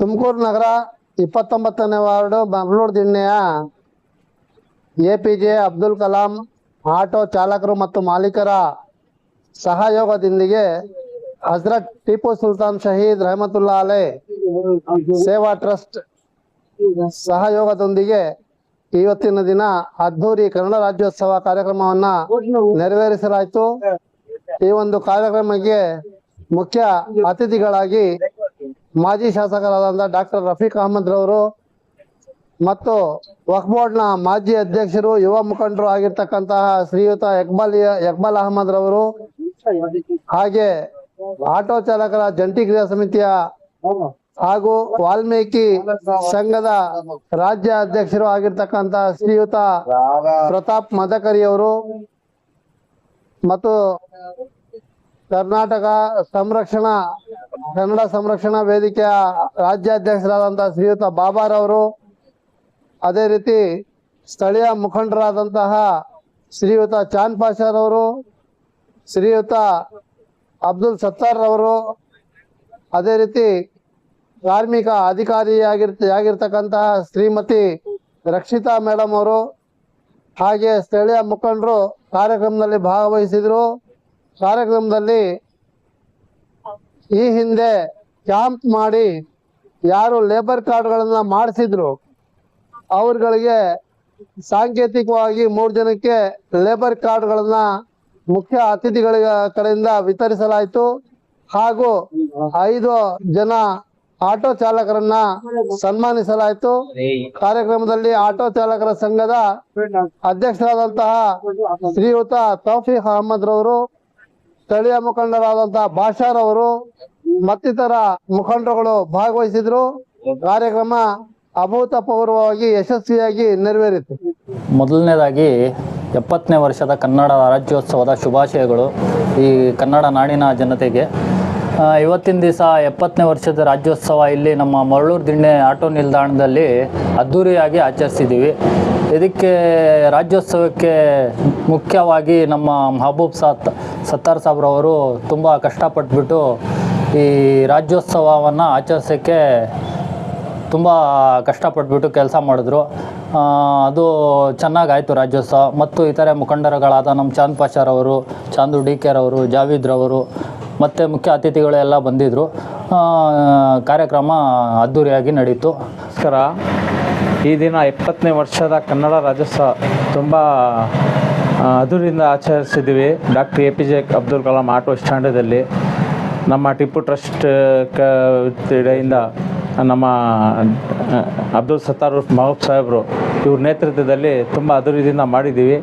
ತುಮಕೂರು ನಗರ 29ನೇ ವಾರ್ಡು ಮಂಗಳೂರು ದಿಣ್ಣೆಯ APJ ಅಬ್ದುಲ್ ಕಲಾಂ ಆಟೋ ಚಾಲಕರು ಮತ್ತು ಮಾಲೀಕರ ಸಹಯೋಗದೊಂದಿಗೆ ಹಜರತ್ ಟಿಪ್ಪು ಸುಲ್ತಾನ್ ಶಹೀದ್ ರಹಮತುಲ್ಲಾ ಅಲೈ ಸೇವಾ ಟ್ರಸ್ಟ್ ಸಹಯೋಗದೊಂದಿಗೆ ಇವತ್ತಿನ ದಿನ ಅದ್ದೂರಿ ಕನ್ನಡ ರಾಜ್ಯೋತ್ಸವ ಕಾರ್ಯಕ್ರಮವನ್ನ ನೆರವೇರಿಸಲಾಯಿತು. ಈ ಒಂದು ಕಾರ್ಯಕ್ರಮಕ್ಕೆ ಮುಖ್ಯ ಅತಿಥಿಗಳಾಗಿ ಮಾಜಿ ಶಾಸಕರಾದ ಡಾಕ್ಟರ್ ರಫೀಕ್ ಅಹಮದ್ ರವರು ಮತ್ತು ವಕ್ಫ್ ಬೋರ್ಡ್ನ ಮಾಜಿ ಅಧ್ಯಕ್ಷರು ಯುವ ಮುಖಂಡರು ಆಗಿರ್ತಕ್ಕಂತಹ ಶ್ರೀಯುತ ಇಕ್ಬಾಲ್ ಅಹಮದ್ ರವರು, ಹಾಗೆ ಆಟೋ ಚಾಲಕರ ಜಂಟಿ ಕ್ರಿಯಾ ಸಮಿತಿಯ ಹಾಗೂ ವಾಲ್ಮೀಕಿ ಸಂಘದ ರಾಜ್ಯ ಅಧ್ಯಕ್ಷರು ಆಗಿರ್ತಕ್ಕಂಥ ಶ್ರೀಯುತ ಪ್ರತಾಪ್ ಮದಕರಿ ಅವರು ಮತ್ತು ಕರ್ನಾಟಕ ಕನ್ನಡ ಸಂರಕ್ಷಣಾ ವೇದಿಕೆಯ ರಾಜ್ಯಾಧ್ಯಕ್ಷರಾದಂತಹ ಶ್ರೀಯುತ ಬಾಬಾರವರು, ಅದೇ ರೀತಿ ಸ್ಥಳೀಯ ಮುಖಂಡರಾದಂತಹ ಶ್ರೀಯುತ ಚಾಂದ್ ಪಾಷಾರವರು, ಶ್ರೀಯುತ ಅಬ್ದುಲ್ ಸತ್ತಾರ್ ರವರು, ಅದೇ ರೀತಿ ಕಾರ್ಮಿಕ ಅಧಿಕಾರಿಯಾಗಿರ್ತಕ್ಕಂತಹ ಶ್ರೀಮತಿ ರಕ್ಷಿತಾ ಮೇಡಮ್ ಅವರು, ಹಾಗೆ ಸ್ಥಳೀಯ ಮುಖಂಡರು ಕಾರ್ಯಕ್ರಮದಲ್ಲಿ ಭಾಗವಹಿಸಿದ್ರು. ಕಾರ್ಯಕ್ರಮದಲ್ಲಿ ಈ ಹಿಂದೆ ಕ್ಯಾಂಪ್ ಮಾಡಿ ಯಾರು ಲೇಬರ್ ಕಾರ್ಡ್ಗಳನ್ನ ಮಾಡಿಸಿದ್ರು ಅವ್ರಗಳಿಗೆ ಸಾಂಕೇತಿಕವಾಗಿ 3 ಜನಕ್ಕೆ ಲೇಬರ್ ಕಾರ್ಡ್ಗಳನ್ನ ಮುಖ್ಯ ಅತಿಥಿಗಳ ಕಡೆಯಿಂದ ವಿತರಿಸಲಾಯಿತು. ಹಾಗೂ 5 ಜನ ಆಟೋ ಚಾಲಕರನ್ನ ಸನ್ಮಾನಿಸಲಾಯಿತು. ಕಾರ್ಯಕ್ರಮದಲ್ಲಿ ಆಟೋ ಚಾಲಕರ ಸಂಘದ ಅಧ್ಯಕ್ಷರಾದಂತಹ ಶ್ರೀಯುತ ತೌಫೀಕ್ ಅಹಮದ್ ರವರು, ಸ್ಥಳೀಯ ಮುಖಂಡರಾದಂತಹ ಬಾಷಾರ್ ಅವರು ಮತ್ತಿತರ ಮುಖಂಡರುಗಳು ಭಾಗವಹಿಸಿದ್ರು. ಕಾರ್ಯಕ್ರಮ ಅಭೂತಪೂರ್ವವಾಗಿ ಯಶಸ್ವಿಯಾಗಿ ನೆರವೇರಿತು. ಮೊದಲನೇದಾಗಿ 70ನೇ ವರ್ಷದ ಕನ್ನಡ ರಾಜ್ಯೋತ್ಸವದ ಶುಭಾಶಯಗಳು ಈ ಕನ್ನಡ ನಾಡಿನ ಜನತೆಗೆ. ಇವತ್ತಿನ ದಿವಸ 70ನೇ ವರ್ಷದ ರಾಜ್ಯೋತ್ಸವ ಇಲ್ಲಿ ನಮ್ಮ ಮರಳೂರು ದಿಣ್ಣೆ ಆಟೋ ನಿಲ್ದಾಣದಲ್ಲಿ ಅದ್ಧೂರಿಯಾಗಿ ಆಚರಿಸಿದ್ದೀವಿ. ಇದಕ್ಕೆ ರಾಜ್ಯೋತ್ಸವಕ್ಕೆ ಮುಖ್ಯವಾಗಿ ನಮ್ಮ ಮಹಬೂಬ್ ಸತ್ತಾರ್ ಸಾಬ್ರವರು ತುಂಬ ಕಷ್ಟಪಟ್ಬಿಟ್ಟು ಈ ರಾಜ್ಯೋತ್ಸವವನ್ನು ಆಚರಿಸೋಕ್ಕೆ ತುಂಬ ಕಷ್ಟಪಟ್ಬಿಟ್ಟು ಕೆಲಸ ಮಾಡಿದ್ರು. ಅದು ಚೆನ್ನಾಗಾಯಿತು ರಾಜ್ಯೋತ್ಸವ. ಮತ್ತು ಇತರೆ ಮುಖಂಡರುಗಳಾದ ನಮ್ಮ ಚಾಂದ್ ಪಾಷಾರವರು, ಚಾಂದು DK ರವರು, ಜಾವೀದ್ ರವರು ಮತ್ತು ಮುಖ್ಯ ಅತಿಥಿಗಳೆಲ್ಲ ಬಂದಿದ್ದರು. ಕಾರ್ಯಕ್ರಮ ಅದ್ಧೂರಿಯಾಗಿ ನಡೀತು. ನಮಸ್ಕಾರ. ಈ ದಿನ 70ನೇ ವರ್ಷದ ಕನ್ನಡ ರಾಜ್ಯೋತ್ಸವ ತುಂಬ ಅದ್ದೂರಿಯಿಂದ ಆಚರಿಸಿದ್ದೀವಿ. Doctor APJ Abdul Kalam auto ಸ್ಟ್ಯಾಂಡದಲ್ಲಿ ನಮ್ಮ ಟಿಪ್ಪು ಟ್ರಸ್ಟ್ ಕಡೆಯಿಂದ ನಮ್ಮ ಅಬ್ದುಲ್ ಸತ್ತಾರ್ ಮಹಬೂಬ್ ಸಾಹೇಬರು ಇವ್ರ ನೇತೃತ್ವದಲ್ಲಿ ತುಂಬ ಅದ್ದೂರಿಯಿಂದ ಮಾಡಿದ್ದೀವಿ.